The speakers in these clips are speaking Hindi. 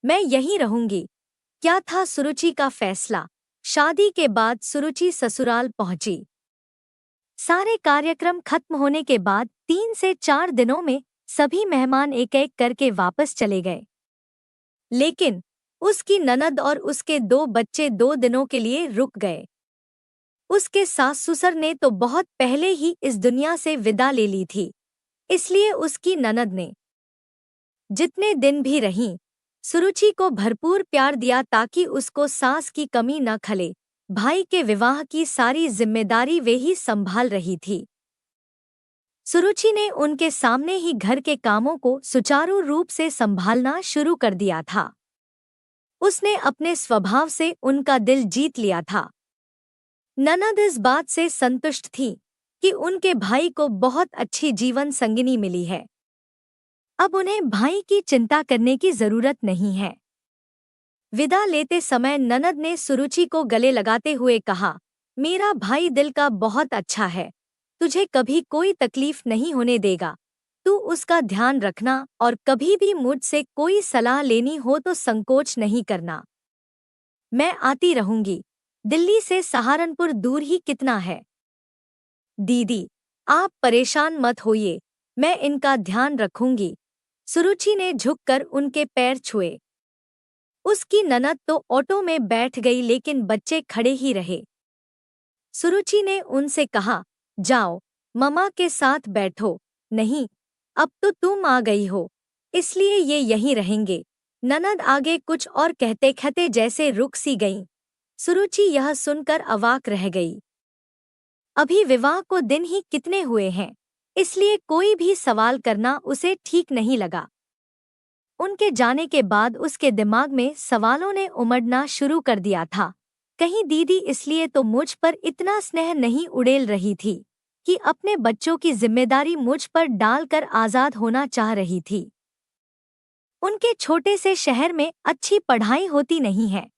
मैं यहीं रहूंगी। क्या था सुरुचि का फैसला। शादी के बाद सुरुचि ससुराल पहुंची। सारे कार्यक्रम खत्म होने के बाद 3 से 4 दिनों में सभी मेहमान एक एक करके वापस चले गए। लेकिन उसकी ननद और उसके 2 बच्चे 2 दिनों के लिए रुक गए। उसके सास ससुर ने तो बहुत पहले ही इस दुनिया से विदा ले ली थी, इसलिए उसकी ननद ने जितने दिन भी रहीं, सुरुचि को भरपूर प्यार दिया ताकि उसको सास की कमी न खले। भाई के विवाह की सारी जिम्मेदारी वे ही संभाल रही थी। सुरुचि ने उनके सामने ही घर के कामों को सुचारू रूप से संभालना शुरू कर दिया था। उसने अपने स्वभाव से उनका दिल जीत लिया था। ननद इस बात से संतुष्ट थी कि उनके भाई को बहुत अच्छी जीवन संगिनी मिली है। अब उन्हें भाई की चिंता करने की जरूरत नहीं है। विदा लेते समय ननद ने सुरुचि को गले लगाते हुए कहा, मेरा भाई दिल का बहुत अच्छा है, तुझे कभी कोई तकलीफ नहीं होने देगा। तू उसका ध्यान रखना और कभी भी मुझसे कोई सलाह लेनी हो तो संकोच नहीं करना। मैं आती रहूंगी। दिल्ली से सहारनपुर दूर ही कितना है। दीदी, आप परेशान मत होइए, मैं इनका ध्यान रखूंगी। सुरुचि ने झुककर उनके पैर छुए। उसकी ननद तो ऑटो में बैठ गई लेकिन बच्चे खड़े ही रहे। सुरुचि ने उनसे कहा, जाओ मम्मा के साथ बैठो। नहीं, अब तो तुम आ गई हो, इसलिए ये यहीं रहेंगे। ननद आगे कुछ और कहते कहते जैसे रुक सी गईं। सुरुचि यह सुनकर अवाक रह गई। अभी विवाह को दिन ही कितने हुए हैं, इसलिए कोई भी सवाल करना उसे ठीक नहीं लगा। उनके जाने के बाद उसके दिमाग में सवालों ने उमड़ना शुरू कर दिया था। कहीं दीदी इसलिए तो मुझ पर इतना स्नेह नहीं उड़ेल रही थी कि अपने बच्चों की जिम्मेदारी मुझ पर डालकर आजाद होना चाह रही थी। उनके छोटे से शहर में अच्छी पढ़ाई होती नहीं है,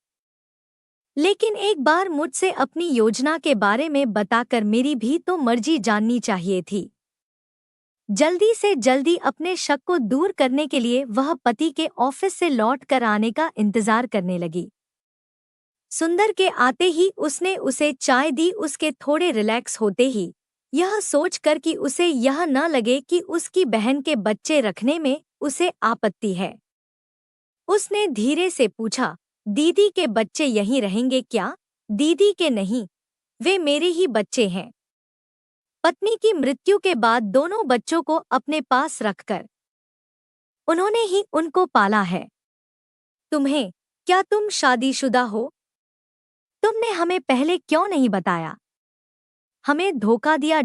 लेकिन एक बार मुझसे अपनी योजना के बारे में बताकर मेरी भी तो मर्जी जाननी चाहिए थी। जल्दी से जल्दी अपने शक को दूर करने के लिए वह पति के ऑफिस से लौट कर आने का इंतजार करने लगी। सुंदर के आते ही उसने उसे चाय दी। उसके थोड़े रिलैक्स होते ही यह सोचकर कि उसे यह न लगे कि उसकी बहन के बच्चे रखने में उसे आपत्ति है, उसने धीरे से पूछा, दीदी के बच्चे यहीं रहेंगे क्या? दीदी के नहीं, वे मेरे ही बच्चे हैं। पत्नी की मृत्यु के बाद दोनों बच्चों को अपने पास रखकर उन्होंने ही उनको पाला है। तुम्हें, क्या तुम शादीशुदा हो? तुमने हमें पहले क्यों नहीं बताया? हमें धोखा दिया।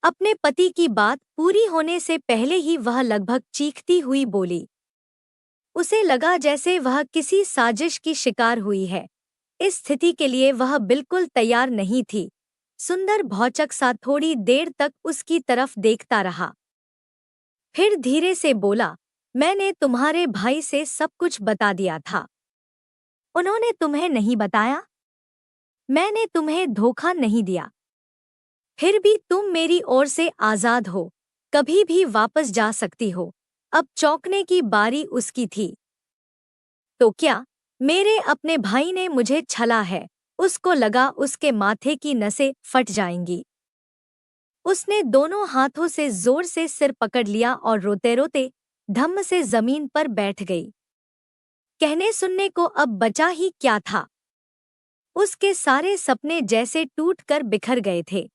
अपने पति की बात पूरी होने से पहले ही वह लगभग चीखती हुई बोली। उसे लगा जैसे वह किसी साजिश की शिकार हुई है। इस स्थिति के लिए वह बिल्कुल तैयार नहीं थी। सुंदर भौचक सा थोड़ी देर तक उसकी तरफ देखता रहा, फिर धीरे से बोला, मैंने तुम्हारे भाई से सब कुछ बता दिया था। उन्होंने तुम्हें नहीं बताया? मैंने तुम्हें धोखा नहीं दिया। फिर भी तुम मेरी ओर से आजाद हो, कभी भी वापस जा सकती हो। अब चौंकने की बारी उसकी थी। तो क्या मेरे अपने भाई ने मुझे छला है? उसको लगा उसके माथे की नसें फट जाएंगी। उसने दोनों हाथों से जोर से सिर पकड़ लिया और रोते रोते धम्म से जमीन पर बैठ गई। कहने सुनने को अब बचा ही क्या था। उसके सारे सपने जैसे टूटकर बिखर गए थे।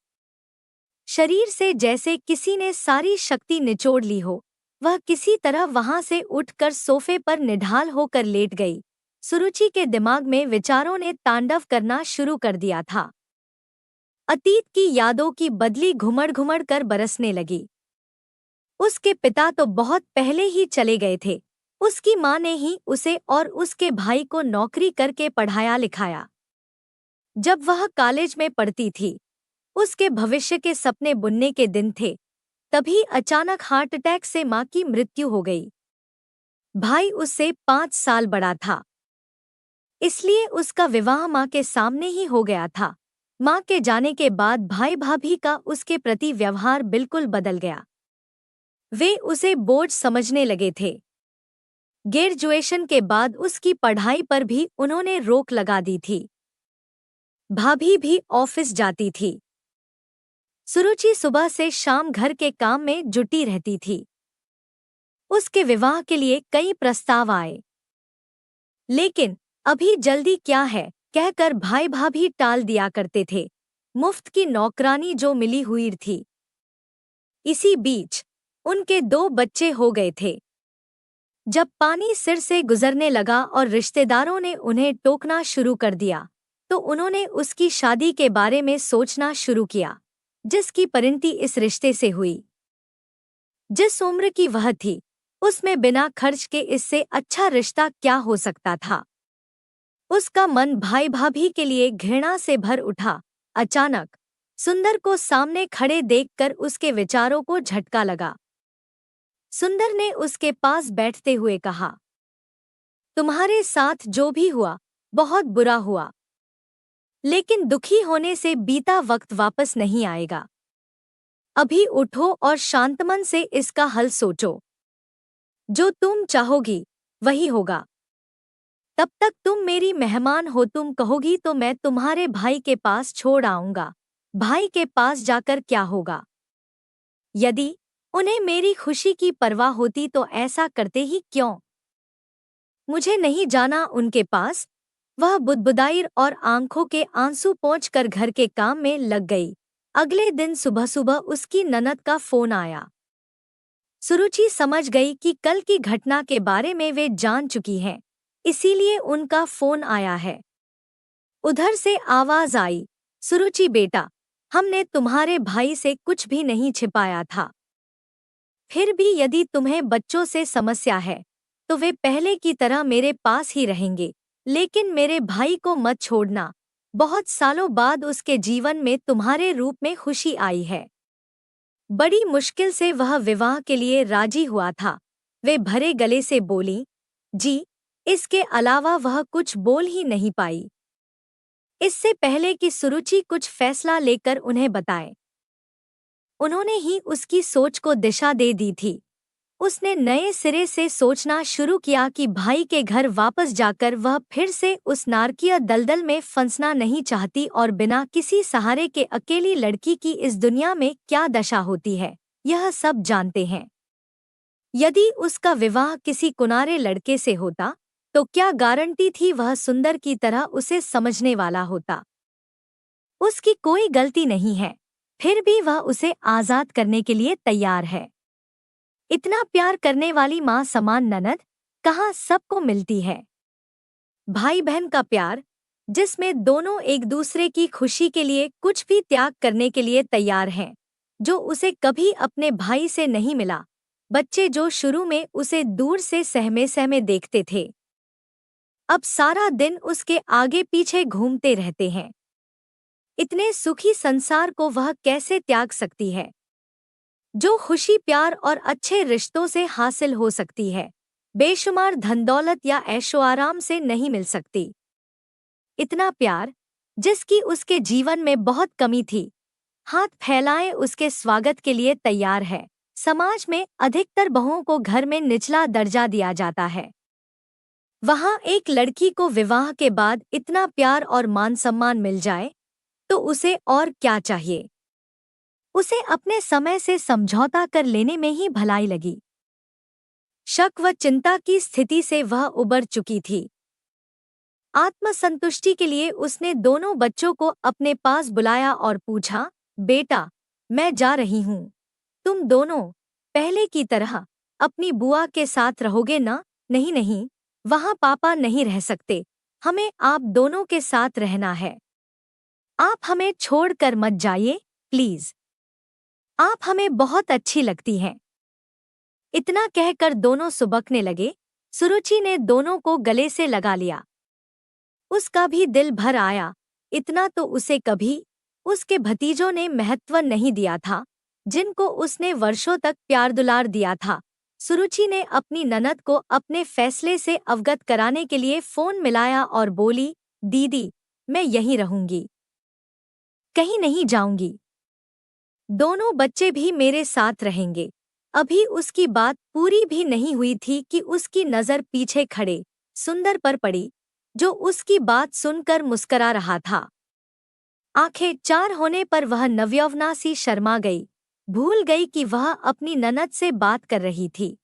शरीर से जैसे किसी ने सारी शक्ति निचोड़ ली हो। वह किसी तरह वहां से उठकर सोफे पर निढाल होकर लेट गई। सुरुचि के दिमाग में विचारों ने तांडव करना शुरू कर दिया था। अतीत की यादों की बदली घुमड़ घुमड़ कर बरसने लगी। उसके पिता तो बहुत पहले ही चले गए थे। उसकी माँ ने ही उसे और उसके भाई को नौकरी करके पढ़ाया लिखाया। जब वह कॉलेज में पढ़ती थी, उसके भविष्य के सपने बुनने के दिन थे, तभी अचानक हार्ट अटैक से माँ की मृत्यु हो गई। भाई उससे 5 साल बड़ा था, इसलिए उसका विवाह माँ के सामने ही हो गया था। माँ के जाने के बाद भाई भाभी का उसके प्रति व्यवहार बिल्कुल बदल गया। वे उसे बोझ समझने लगे थे। ग्रेजुएशन के बाद उसकी पढ़ाई पर भी उन्होंने रोक लगा दी थी। भाभी भी ऑफिस जाती थी। सुरुचि सुबह से शाम घर के काम में जुटी रहती थी। उसके विवाह के लिए कई प्रस्ताव आए, लेकिन अभी जल्दी क्या है कहकर भाई भाभी टाल दिया करते थे। मुफ्त की नौकरानी जो मिली हुई थी। इसी बीच उनके 2 बच्चे हो गए थे। जब पानी सिर से गुजरने लगा और रिश्तेदारों ने उन्हें टोकना शुरू कर दिया, तो उन्होंने उसकी शादी के बारे में सोचना शुरू किया, जिसकी परिणति इस रिश्ते से हुई। जिस उम्र की वह थी, उसमें बिना खर्च के इससे अच्छा रिश्ता क्या हो सकता था। उसका मन भाई भाभी के लिए घृणा से भर उठा। अचानक सुंदर को सामने खड़े देखकर उसके विचारों को झटका लगा। सुंदर ने उसके पास बैठते हुए कहा, तुम्हारे साथ जो भी हुआ बहुत बुरा हुआ, लेकिन दुखी होने से बीता वक्त वापस नहीं आएगा। अभी उठो और शांतमन से इसका हल सोचो। जो तुम चाहोगी वही होगा। तब तक तुम मेरी मेहमान हो। तुम कहोगी तो मैं तुम्हारे भाई के पास छोड़ आऊंगा। भाई के पास जाकर क्या होगा? यदि उन्हें मेरी खुशी की परवाह होती तो ऐसा करते ही क्यों? मुझे नहीं जाना उनके पास। वह बुदबुदाई और आंखों के आंसू पोंछकर घर के काम में लग गई। अगले दिन सुबह सुबह उसकी ननद का फोन आया। सुरुचि समझ गई कि कल की घटना के बारे में वे जान चुकी हैं, इसीलिए उनका फोन आया है। उधर से आवाज आई, सुरुचि बेटा, हमने तुम्हारे भाई से कुछ भी नहीं छिपाया था। फिर भी यदि तुम्हें बच्चों से समस्या है तो वे पहले की तरह मेरे पास ही रहेंगे, लेकिन मेरे भाई को मत छोड़ना। बहुत सालों बाद उसके जीवन में तुम्हारे रूप में खुशी आई है। बड़ी मुश्किल से वह विवाह के लिए राजी हुआ था। वे भरे गले से बोली, जी। इसके अलावा वह कुछ बोल ही नहीं पाई। इससे पहले कि सुरुचि कुछ फैसला लेकर उन्हें बताए, उन्होंने ही उसकी सोच को दिशा दे दी थी। उसने नए सिरे से सोचना शुरू किया कि भाई के घर वापस जाकर वह फिर से उस नारकीय दलदल में फंसना नहीं चाहती और बिना किसी सहारे के अकेली लड़की की इस दुनिया में क्या दशा होती है, यह सब जानते हैं। यदि उसका विवाह किसी कुनारे लड़के से होता तो क्या गारंटी थी वह सुंदर की तरह उसे समझने वाला होता। उसकी कोई गलती नहीं है, फिर भी वह उसे आजाद करने के लिए तैयार है। इतना प्यार करने वाली माँ समान ननद कहाँ सबको मिलती है। भाई बहन का प्यार, जिसमें दोनों एक दूसरे की खुशी के लिए कुछ भी त्याग करने के लिए तैयार हैं, जो उसे कभी अपने भाई से नहीं मिला। बच्चे जो शुरू में उसे दूर से सहमे सहमे देखते थे, अब सारा दिन उसके आगे पीछे घूमते रहते हैं। इतने सुखी संसार को वह कैसे त्याग सकती है, जो खुशी प्यार और अच्छे रिश्तों से हासिल हो सकती है, बेशुमार धन दौलत या ऐशो आराम से नहीं मिल सकती। इतना प्यार जिसकी उसके जीवन में बहुत कमी थी, हाथ फैलाए उसके स्वागत के लिए तैयार है। समाज में अधिकतर बहुओं को घर में निचला दर्जा दिया जाता है। वहाँ एक लड़की को विवाह के बाद इतना प्यार और मान सम्मान मिल जाए तो उसे और क्या चाहिए। उसे अपने समय से समझौता कर लेने में ही भलाई लगी। शक व चिंता की स्थिति से वह उबर चुकी थी। आत्मसंतुष्टि के लिए उसने दोनों बच्चों को अपने पास बुलाया और पूछा, बेटा, मैं जा रही हूँ, तुम दोनों पहले की तरह अपनी बुआ के साथ रहोगे ना? नहीं नहीं, वहाँ पापा नहीं रह सकते, हमें आप दोनों के साथ रहना है। आप हमें छोड़कर मत जाइए प्लीज, आप हमें बहुत अच्छी लगती हैं। इतना कहकर दोनों सुबकने लगे। सुरुचि ने दोनों को गले से लगा लिया। उसका भी दिल भर आया। इतना तो उसे कभी उसके भतीजों ने महत्व नहीं दिया था, जिनको उसने वर्षों तक प्यार दुलार दिया था। सुरुचि ने अपनी ननद को अपने फैसले से अवगत कराने के लिए फोन मिलाया और बोली, दीदी, मैं यहीं रहूंगी, कहीं नहीं जाऊंगी। दोनों बच्चे भी मेरे साथ रहेंगे। अभी उसकी बात पूरी भी नहीं हुई थी कि उसकी नज़र पीछे खड़े सुंदर पर पड़ी, जो उसकी बात सुनकर मुस्करा रहा था। आंखें चार होने पर वह नवयौवना सी शर्मा गई, भूल गई कि वह अपनी ननद से बात कर रही थी।